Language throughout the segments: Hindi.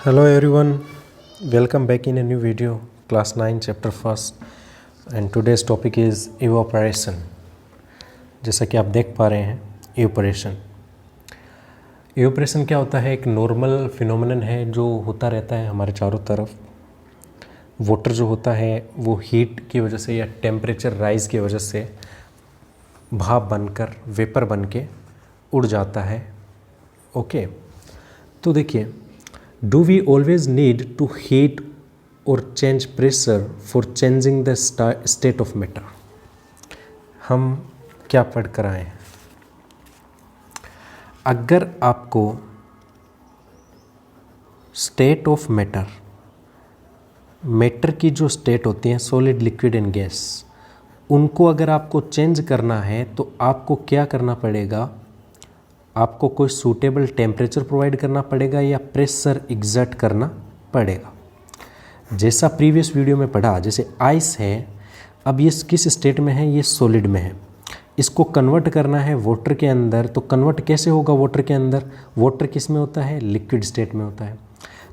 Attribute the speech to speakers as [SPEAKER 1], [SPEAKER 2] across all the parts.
[SPEAKER 1] Hello everyone, welcome back in a new video, class 9 chapter 1st and today's topic is evaporation। जैसा कि आप देख पा रहे हैं evaporation क्या होता है? एक नॉर्मल फिनोमेनन है जो होता रहता है हमारे चारों तरफ। वाटर जो होता है वो हीट की वजह से या टेम्परेचर राइज की वजह से भाप बनकर वेपर बन के उड़ जाता है। ओके, तो देखिए, do we always need to heat or change pressure for changing the state of matter? हम क्या पढ़ कर आए हैं? अगर आपको स्टेट ऑफ मैटर की जो स्टेट होती हैं सॉलिड, लिक्विड एंड गैस, उनको अगर आपको चेंज करना है तो आपको क्या करना पड़ेगा? आपको कोई सूटेबल टेम्परेचर प्रोवाइड करना पड़ेगा या प्रेशर एग्जर्ट करना पड़ेगा। जैसा प्रीवियस वीडियो में पढ़ा, जैसे आइस है, अब ये किस स्टेट में है? ये सॉलिड में है। इसको कन्वर्ट करना है वाटर के अंदर, तो कन्वर्ट कैसे होगा वाटर के अंदर? वाटर किस में होता है? लिक्विड स्टेट में होता है।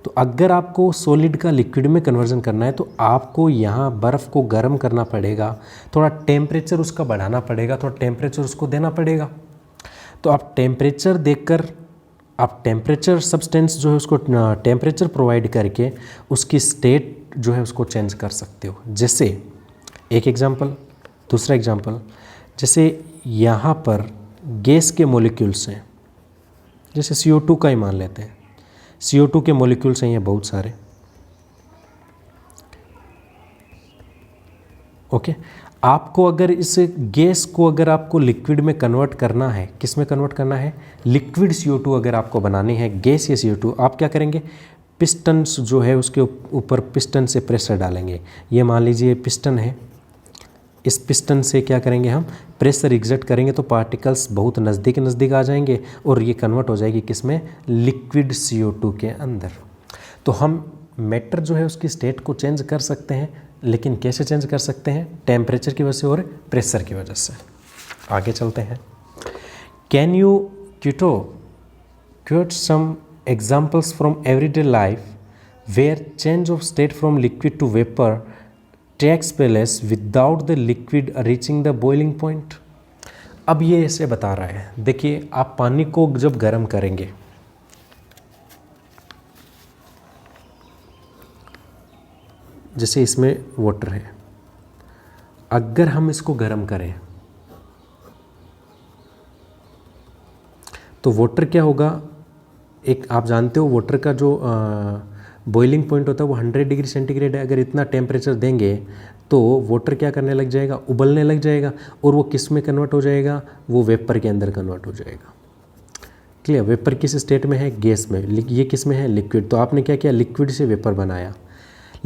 [SPEAKER 1] तो अगर आपको सॉलिड का लिक्विड में कन्वर्जन करना है तो आपको यहाँ बर्फ़ को गर्म करना पड़ेगा, थोड़ा टेम्परेचर उसका बढ़ाना पड़ेगा, थोड़ा टेम्परेचर उसको देना पड़ेगा। तो आप टेम्परेचर देखकर, आप टेम्परेचर सब्सटेंस जो है उसको टेम्परेचर प्रोवाइड करके उसकी स्टेट जो है उसको चेंज कर सकते हो। जैसे एक एग्जांपल, दूसरा एग्जांपल, जैसे यहाँ पर गैस के मॉलिक्यूल्स हैं, जैसे CO2 का ही मान लेते हैं। CO2 के मॉलिक्यूल्स हैं ये बहुत सारे। ओके, आपको अगर इस गैस को अगर आपको लिक्विड में कन्वर्ट करना है, किस में कन्वर्ट करना है? लिक्विड CO2 अगर आपको बनानी है, गैस या CO2, आप क्या करेंगे? पिस्टन्स जो है उसके ऊपर पिस्टन से प्रेशर डालेंगे। ये मान लीजिए पिस्टन है, इस पिस्टन से क्या करेंगे? हम प्रेशर एग्जर्ट करेंगे तो पार्टिकल्स बहुत नज़दीक आ जाएंगे और ये कन्वर्ट हो जाएगी किस में? लिक्विड CO2 के अंदर। तो हम मैटर जो है उसकी स्टेट को चेंज कर सकते हैं, लेकिन कैसे चेंज कर सकते हैं? टेम्परेचर की वजह से और प्रेशर की वजह से। आगे चलते हैं। Can you quote some examples from everyday life where change of state from liquid to vapour takes place without the liquid reaching the boiling point? अब ये ऐसे बता रहा है, देखिए, आप पानी को जब गर्म करेंगे, जैसे इसमें वाटर है, अगर हम इसको गर्म करें तो वाटर क्या होगा? एक आप जानते हो वाटर का जो बॉइलिंग पॉइंट होता है वो 100 डिग्री सेंटीग्रेड है। अगर इतना टेम्परेचर देंगे तो वाटर क्या करने लग जाएगा? उबलने लग जाएगा और वो किस में कन्वर्ट हो जाएगा? वो वेपर के अंदर कन्वर्ट हो जाएगा। क्लियर? वेपर किस स्टेट में है? गैस में। ये किस में है? लिक्विड। तो आपने क्या किया? लिक्विड से वेपर बनाया।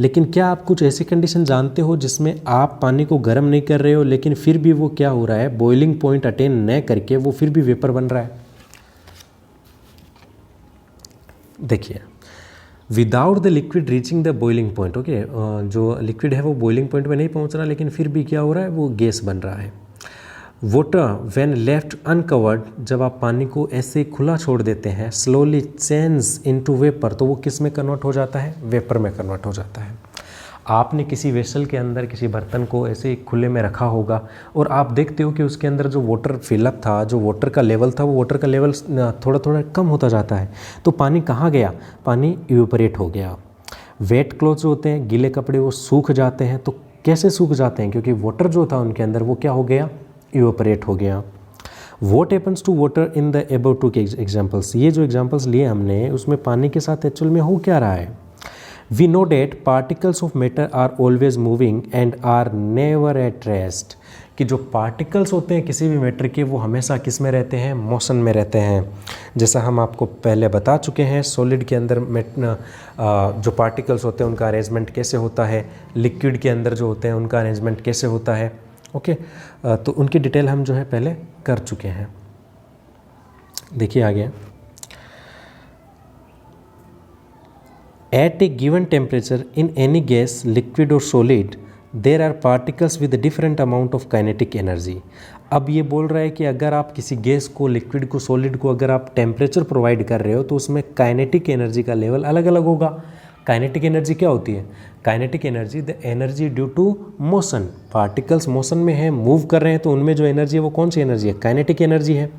[SPEAKER 1] लेकिन क्या आप कुछ ऐसी कंडीशन जानते हो जिसमें आप पानी को गर्म नहीं कर रहे हो लेकिन फिर भी वो क्या हो रहा है? बॉइलिंग पॉइंट अटेन न करके वो फिर भी वेपर बन रहा है। देखिए, without the liquid reaching the boiling point, okay, जो लिक्विड है वो बॉइलिंग पॉइंट पे नहीं पहुंच रहा, लेकिन फिर भी क्या हो रहा है? वो गैस बन रहा है। वाटर व्हेन लेफ्ट अनकवर्ड, जब आप पानी को ऐसे खुला छोड़ देते हैं, स्लोली चेंज इनटू वेपर, तो वो किस में कन्वर्ट हो जाता है? वेपर में कन्वर्ट हो जाता है। आपने किसी वेसल के अंदर किसी बर्तन को ऐसे खुले में रखा होगा और आप देखते हो कि उसके अंदर जो वाटर फिलअप था, जो वाटर का लेवल था, वो वाटर का लेवल थोड़ा थोड़ा कम होता जाता है। तो पानी कहाँ गया? पानी इवेपोरेट हो गया। वेट क्लॉथ्स होते हैं, गीले कपड़े, वो सूख जाते हैं। तो कैसे सूख जाते हैं? क्योंकि वाटर जो था उनके अंदर वो क्या हो गया? इवेपोरेट हो गया। What happens to water in the above two के एग्जाम्पल्स, ये जो एग्जाम्पल्स लिए हमने उसमें पानी के साथ एक्चुअल में हो क्या रहा है? We know that particles of matter are always moving and are never at rest, कि जो पार्टिकल्स होते हैं किसी भी मैटर के वो हमेशा किस में रहते हैं? मोशन में रहते हैं। जैसा हम आपको पहले बता चुके हैं, सॉलिड के अंदर जो पार्टिकल्स होते हैं उनका अरेंजमेंट कैसे होता है, लिक्विड के अंदर जो होते हैं उनका अरेंजमेंट कैसे होता है। ओके, तो उनकी डिटेल हम जो है पहले कर चुके हैं। देखिए आगे, at a given temperature in any gas, liquid और solid, there are particles with different amount of kinetic energy. अब ये बोल रहा है कि अगर आप किसी गैस को, लिक्विड को, सॉलिड को अगर आप टेम्परेचर प्रोवाइड कर रहे हो तो उसमें काइनेटिक एनर्जी का लेवल अलग अलग होगा। काइनेटिक एनर्जी क्या होती है? Kinetic energy the energy due to motion. Particles motion में है, मूव कर रहे हैं, तो उनमें जो एनर्जी है वो कौन सी एनर्जी है? काइनेटिक एनर्जी है।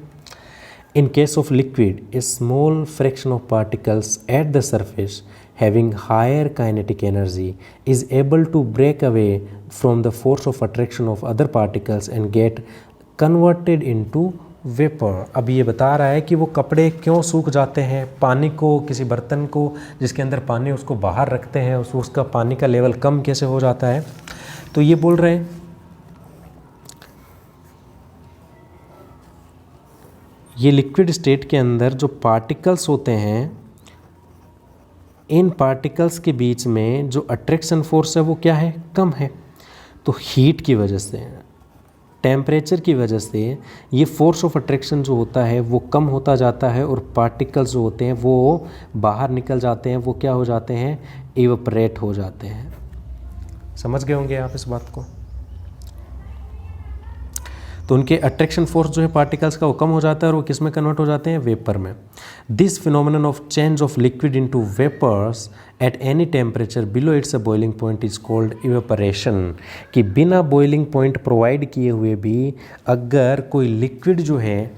[SPEAKER 1] In case of liquid, a small fraction of particles at the surface having higher kinetic energy is able to break away from the force of attraction of other particles and get converted into vapor। अब ये बता रहा है कि वो कपड़े क्यों सूख जाते हैं, पानी को, किसी बर्तन को जिसके अंदर पानी, उसको बाहर रखते हैं, उसका पानी का लेवल कम कैसे हो जाता है। तो ये बोल रहे हैं ये लिक्विड स्टेट के अंदर जो पार्टिकल्स होते हैं, इन पार्टिकल्स के बीच में जो अट्रैक्शन फोर्स है वो क्या है? कम है। तो हीट की वजह से, टेम्परेचर की वजह से ये फोर्स ऑफ अट्रैक्शन जो होता है वो कम होता जाता है और पार्टिकल्स जो होते हैं वो बाहर निकल जाते हैं, वो क्या हो जाते हैं? इवेपोरेट हो जाते हैं। समझ गए होंगे आप इस बात को। तो उनके अट्रैक्शन फोर्स जो है पार्टिकल्स का वो कम हो जाता है और वो किस में कन्वर्ट हो जाते हैं? वेपर में। This phenomenon of change of liquid into vapours at any temperature below its a boiling point is called evaporation. कि बिना बॉइलिंग पॉइंट प्रोवाइड किए हुए भी अगर कोई लिक्विड जो है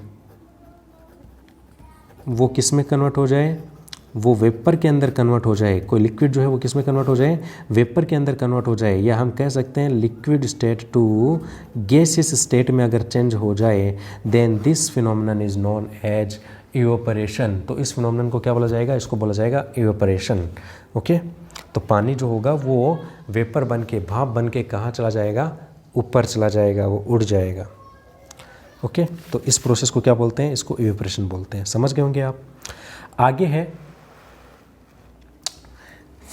[SPEAKER 1] वो किस में कन्वर्ट हो जाए? वो वेपर के अंदर कन्वर्ट हो जाए। कोई लिक्विड जो है वो किस में कन्वर्ट हो जाए? वेपर के अंदर कन्वर्ट हो जाए। या हम कह सकते हैं liquid state to gaseous state में अगर चेंज हो जाए, then this phenomenon is known as evaporation. तो इस फिनोमिनन को क्या बोला जाएगा? इसको बोला जाएगा इवेपोरेशन। ओके, तो पानी जो होगा वो वेपर बन के, भाप बन के कहाँ चला जाएगा? ऊपर चला जाएगा, वो उड़ जाएगा। ओके, तो इस प्रोसेस को क्या बोलते हैं? इसको इवेपोरेशन बोलते हैं। समझ गए होंगे आप। आगे है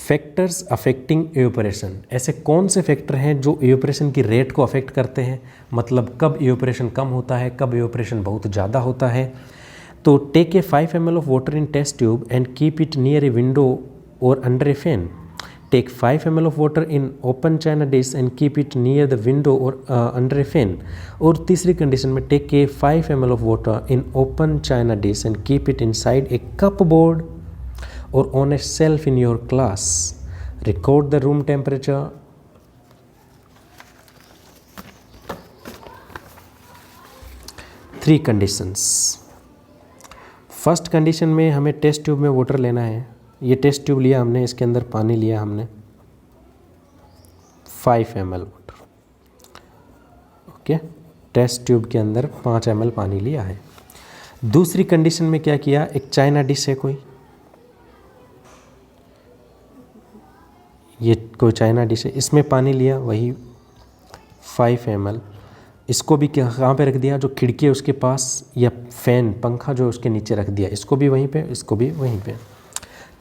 [SPEAKER 1] फैक्टर्स अफेक्टिंग इवेपोरेशन। ऐसे कौन से फैक्टर हैं जो इवेपोरेशन की रेट को अफेक्ट करते हैं? मतलब कब इवेपोरेशन कम होता है, कब इवेपोरेशन बहुत ज़्यादा होता है। तो take a 5 ml of water in test tube and keep it near a window और under a fan. Take 5 ml of water in open china dish and keep it near the window और अंडर ए फैन। और तीसरी कंडीशन में take a 5 ml of water in open china dish and keep it inside a cupboard or on a shelf in your class. Record the room temperature. Three conditions. First condition में हमें टेस्ट ट्यूब में वाटर लेना है। ये टेस्ट ट्यूब लिया हमने, इसके अंदर पानी लिया हमने 5 ml water. Okay, test tube के अंदर 5 ml पानी लिया है। दूसरी कंडीशन में क्या किया? एक चाइना डिश है कोई, ये कोई चाइना डिश है, इसमें पानी लिया वही 5 ml। इसको भी कहाँ पे रख दिया? जो खिड़की है उसके पास, या फैन, पंखा जो उसके नीचे रख दिया। इसको भी वहीं पे, इसको भी वहीं पे।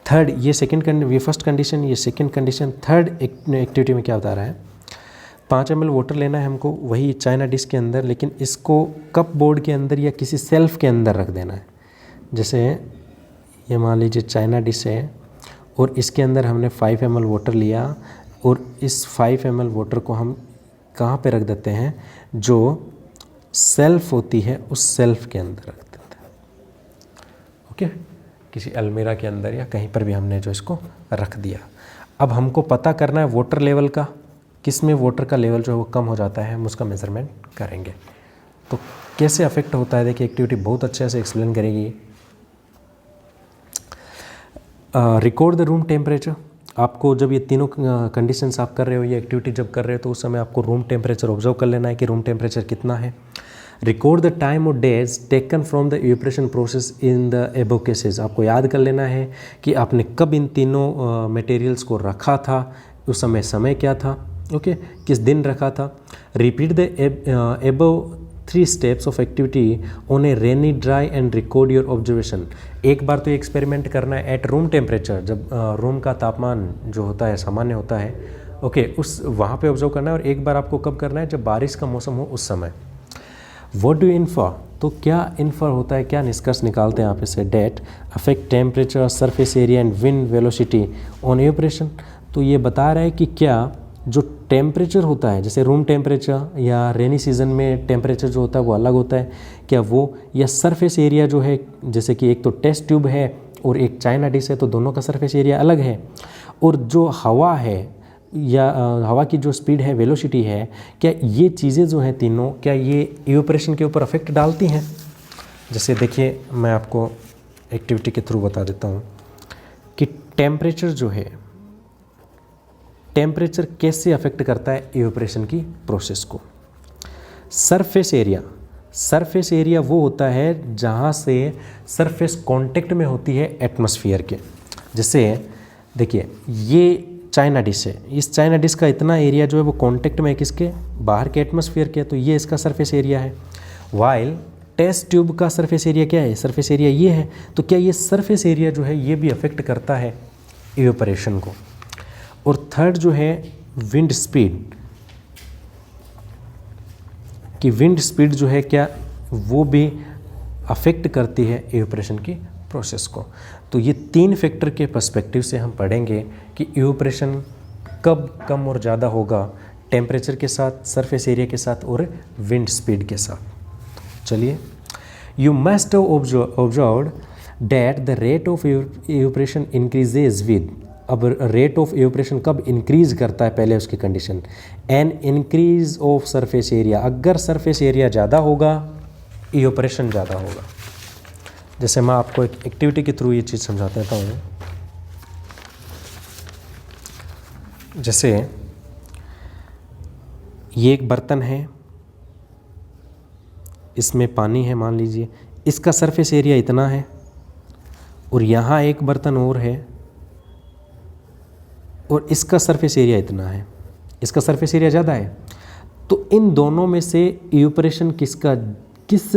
[SPEAKER 1] थर्ड, ये फर्स्ट कंडीशन, ये सेकंड कंडीशन। थर्ड एक्टिविटी में क्या बता रहा है? 5 ml वाटर लेना है हमको वही चाइना डिश के अंदर, लेकिन इसको कप बोर्ड के अंदर या किसी सेल्फ के अंदर रख देना है। जैसे ये मान लीजिए चाइना डिश है और इसके अंदर हमने 5 ml वाटर लिया और इस 5 ml वाटर को हम कहाँ पे रख देते हैं? जो सेल्फ होती है उस सेल्फ के अंदर रख देते हैं। ओके, किसी अलमीरा के अंदर या कहीं पर भी हमने जो इसको रख दिया। अब हमको पता करना है वाटर लेवल का, किस में वाटर का लेवल जो है वो कम हो जाता है, हम उसका मेजरमेंट करेंगे। तो कैसे अफेक्ट होता है? देखिए, एक्टिविटी बहुत अच्छे से एक्सप्लेन करेगी। Record the room temperature. आपको जब ये तीनों कंडीशंस आप कर रहे हो, ये एक्टिविटी जब कर रहे हो, तो उस समय आपको रूम टेम्परेचर ऑब्जर्व कर लेना है कि रूम टेम्परेचर कितना है। रिकॉर्ड द टाइम और days taken from the evaporation process in the above cases. आपको याद कर लेना है कि आपने कब इन तीनों मटेरियल्स को रखा था, उस समय क्या था, ओके, किस दिन रखा था। Repeat the above 3 steps of activity on A rainy dry and record your observation. एक बार तो ये एक्सपेरिमेंट करना है एट रूम टेम्परेचर, जब रूम का तापमान जो होता है सामान्य होता है, ओके, उस वहाँ पे ऑब्जर्व करना है। और एक बार आपको कब करना है? जब बारिश का मौसम हो उस समय। What do infer? तो क्या इन्फर होता है, क्या निष्कर्ष निकालते हैं आप इससे? That affect temperature, surface area and wind velocity on evaporation. तो ये बता रहा है कि क्या जो टेम्परेचर होता है, जैसे रूम टेम्परेचर या रेनी सीजन में टेम्परेचर जो होता है वो अलग होता है क्या वो, या सरफेस एरिया जो है, जैसे कि एक तो टेस्ट ट्यूब है और एक चाइना डिश है, तो दोनों का सरफेस एरिया अलग है। और जो हवा है या हवा की जो स्पीड है, वेलोसिटी है, क्या ये चीज़ें जो हैं तीनों, क्या ये इवेपोरेशन के ऊपर अफेक्ट डालती हैं? जैसे देखिए मैं आपको एक्टिविटी के थ्रू बता देता हूँ कि टेम्परेचर जो है, टेम्परेचर कैसे अफेक्ट करता है इवेपोरेशन की प्रोसेस को। सरफेस एरिया, सरफेस एरिया वो होता है जहाँ से सरफेस कांटेक्ट में होती है एटमॉस्फेयर के। जैसे देखिए ये चाइना डिश है, इस चाइना डिश का इतना एरिया जो है वो कांटेक्ट में है किसके, बाहर के एटमॉस्फेयर के, तो ये इसका सरफेस एरिया है। वाइल टेस्ट ट्यूब का सरफेस एरिया क्या है, सरफेस एरिया ये है। तो क्या ये सरफेस एरिया जो है ये भी अफेक्ट करता है इवेपोरेशन को। और थर्ड जो है विंड स्पीड, कि विंड स्पीड जो है क्या वो भी अफेक्ट करती है इवेपोरेशन की प्रोसेस को। तो ये 3 फैक्टर के पर्सपेक्टिव से हम पढ़ेंगे कि इवेपोरेशन कब कम और ज़्यादा होगा, टेम्परेचर के साथ, सरफेस एरिया के साथ और विंड स्पीड के साथ। चलिए, you must observed that the rate of evaporation increases with, अब रेट ऑफ इवेपोरेशन कब इंक्रीज करता है, पहले उसकी condition, N increase of surface area, अगर सरफेस एरिया ज़्यादा होगा इवेपोरेशन ज़्यादा होगा। जैसे मैं आपको एक एक्टिविटी के थ्रू ये चीज़ समझा देता हूँ। जैसे ये एक बर्तन है, इसमें पानी है मान लीजिए, इसका सरफेस एरिया इतना है, और यहाँ एक बर्तन और है और इसका सरफेस एरिया इतना है, इसका सरफेस एरिया ज़्यादा है। तो इन दोनों में से इवेपोरेशन किस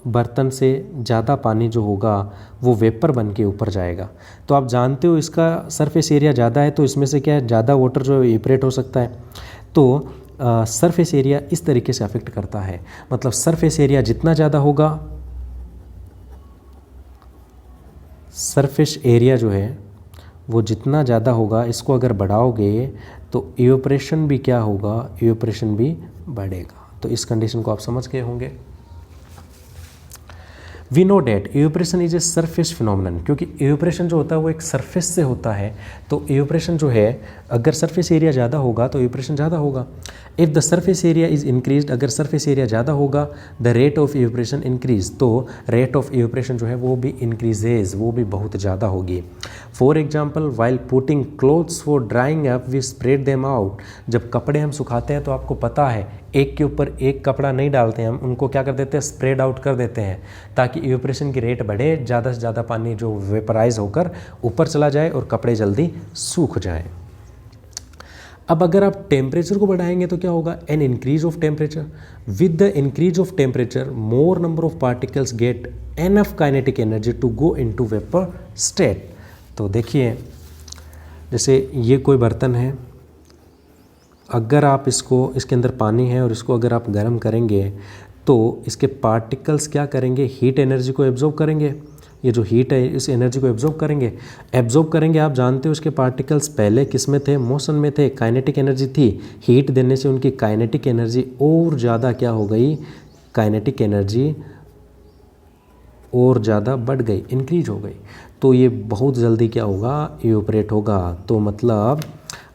[SPEAKER 1] बर्तन से ज़्यादा पानी जो होगा वो वेपर बन के ऊपर जाएगा। तो आप जानते हो इसका सरफेस एरिया ज़्यादा है, तो इसमें से क्या है, ज़्यादा वाटर जो इवेपोरेट हो सकता है। तो सरफेस एरिया इस तरीके से अफेक्ट करता है, मतलब सरफेस एरिया जितना ज़्यादा होगा, सरफेस एरिया जो है वो जितना ज़्यादा होगा, इसको अगर बढ़ाओगे तो इवेपोरेशन भी क्या होगा, इवेपोरेशन भी बढ़ेगा। तो इस कंडीशन को आप समझ गए होंगे। We know that evaporation is a surface phenomenon, क्योंकि इवेपोरेशन जो होता है वो एक सरफेस से होता है। तो इवेपोरेशन जो है, अगर सरफेस एरिया ज़्यादा होगा तो इवेपोरेशन ज़्यादा होगा। If the surface area is increase, अगर सरफेस एरिया ज़्यादा होगा, the rate of evaporation increase, तो रेट ऑफ इवेपोरेशन जो है वो भी इंक्रीजेज, वो भी बहुत ज़्यादा होगी। For example, while putting clothes for drying up we spread them out, जब कपड़े हम सुखाते हैं तो आपको पता है एक के ऊपर एक कपड़ा नहीं डालते हैं, हम उनको क्या कर देते हैं, स्प्रेड आउट कर देते हैं, ताकि इवेपोरेशन की रेट बढ़े, ज़्यादा से ज़्यादा पानी जो वेपराइज होकर ऊपर चला जाए और कपड़े जल्दी सूख जाएं। अब अगर आप टेम्परेचर को बढ़ाएंगे तो क्या होगा, an increase of temperature, with the increase of temperature more number of particles get enough kinetic energy to go into vapour state. तो देखिए, जैसे ये कोई बर्तन है, अगर आप इसके अंदर पानी है और इसको अगर आप गर्म करेंगे तो इसके पार्टिकल्स क्या करेंगे, हीट एनर्जी को एब्जॉर्ब करेंगे। ये जो हीट है इस एनर्जी को एब्जॉर्ब करेंगे। आप जानते हो इसके पार्टिकल्स पहले किस में थे, मोशन में थे, काइनेटिक एनर्जी थी। हीट देने से उनकी काइनेटिक एनर्जी और ज़्यादा क्या हो गई, काइनेटिक एनर्जी और ज़्यादा बढ़ गई, इंक्रीज हो गई। तो ये बहुत जल्दी क्या होगा, इवेपोरेट होगा। तो मतलब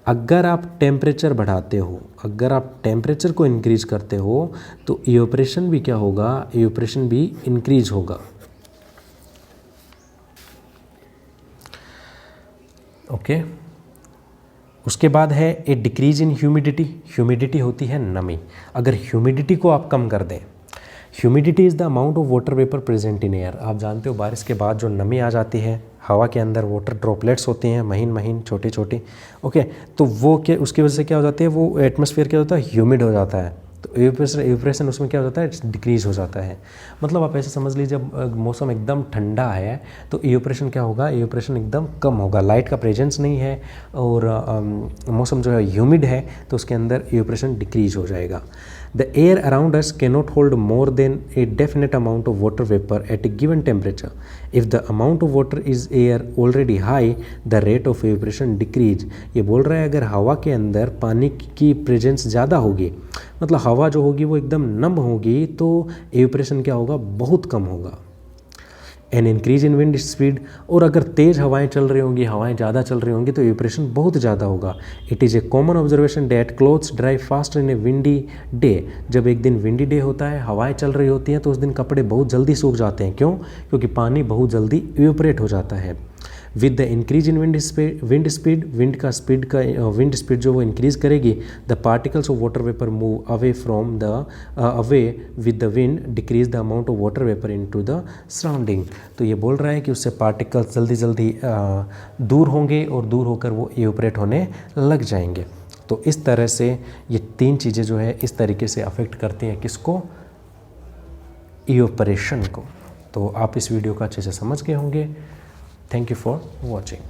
[SPEAKER 1] अगर आप टेम्परेचर बढ़ाते हो, अगर आप टेम्परेचर को इंक्रीज करते हो तो इवेपोरेशन भी क्या होगा, इवेपोरेशन भी इंक्रीज होगा। ओके, उसके बाद है ए डिक्रीज इन ह्यूमिडिटी। ह्यूमिडिटी होती है नमी। अगर ह्यूमिडिटी को आप कम कर दें, humidity is the amount of water vapour present in air. आप जानते हो बारिश के बाद जो नमी आ जाती है, हवा के अंदर वाटर ड्रॉपलेट्स होती हैं, महीन महीन छोटी छोटी। ओके, तो वो क्या, उसकी वजह से क्या हो जाती है, वो एटमॉस्फेयर क्या होता है, ह्यूमिड हो जाता है। तो इवेपोरेशन उसमें क्या हो जाता है, डिक्रीज हो जाता है। मतलब आप ऐसे समझ लीजिए, जब मौसम एकदम ठंडा है तो इवेपोरेशन क्या होगा, इवेपोरेशन एकदम कम होगा। लाइट का प्रेजेंस नहीं है और मौसम जो है ह्यूमिड है तो उसके अंदर इवेपोरेशन डिक्रीज हो जाएगा। The air around us cannot hold more than a definite amount of water vapor at a given temperature. If the amount of water is air already high, the rate of evaporation decrease. ये बोल रहा है अगर हवा के अंदर पानी की प्रेजेंस ज़्यादा होगी, मतलब हवा जो होगी वो एकदम नम होगी, तो एवेपोरेशन क्या होगा, बहुत कम होगा. An increase in wind speed, और अगर तेज़ हवाएं चल रही होंगी, हवाएं ज़्यादा चल रही होंगी, तो एवेपोरेशन बहुत ज़्यादा होगा. It is a common observation that clothes dry fast in A windy day. जब एक दिन विंडी डे होता है, हवाएं चल रही होती हैं, तो उस दिन कपड़े बहुत जल्दी सूख जाते हैं. क्यों? क्योंकि पानी बहुत जल्दी इवेपोरेट हो जाता है. With the increase in wind speed, wind speed जो वो इंक्रीज करेगी, the particles of water vapour move away from the away with the wind, decrease the amount of water vapour into the surrounding. तो ये बोल रहा है कि उससे पार्टिकल्स जल्दी जल्दी दूर होंगे और दूर होकर वो इवेपोरेट होने लग जाएंगे. तो इस तरह से ये तीन चीज़ें जो है इस तरीके से अफेक्ट करती हैं किसको, इवेपोरेशन को. तो आप इस वीडियो को अच्छे से समझ गए होंगे. Thank you for watching.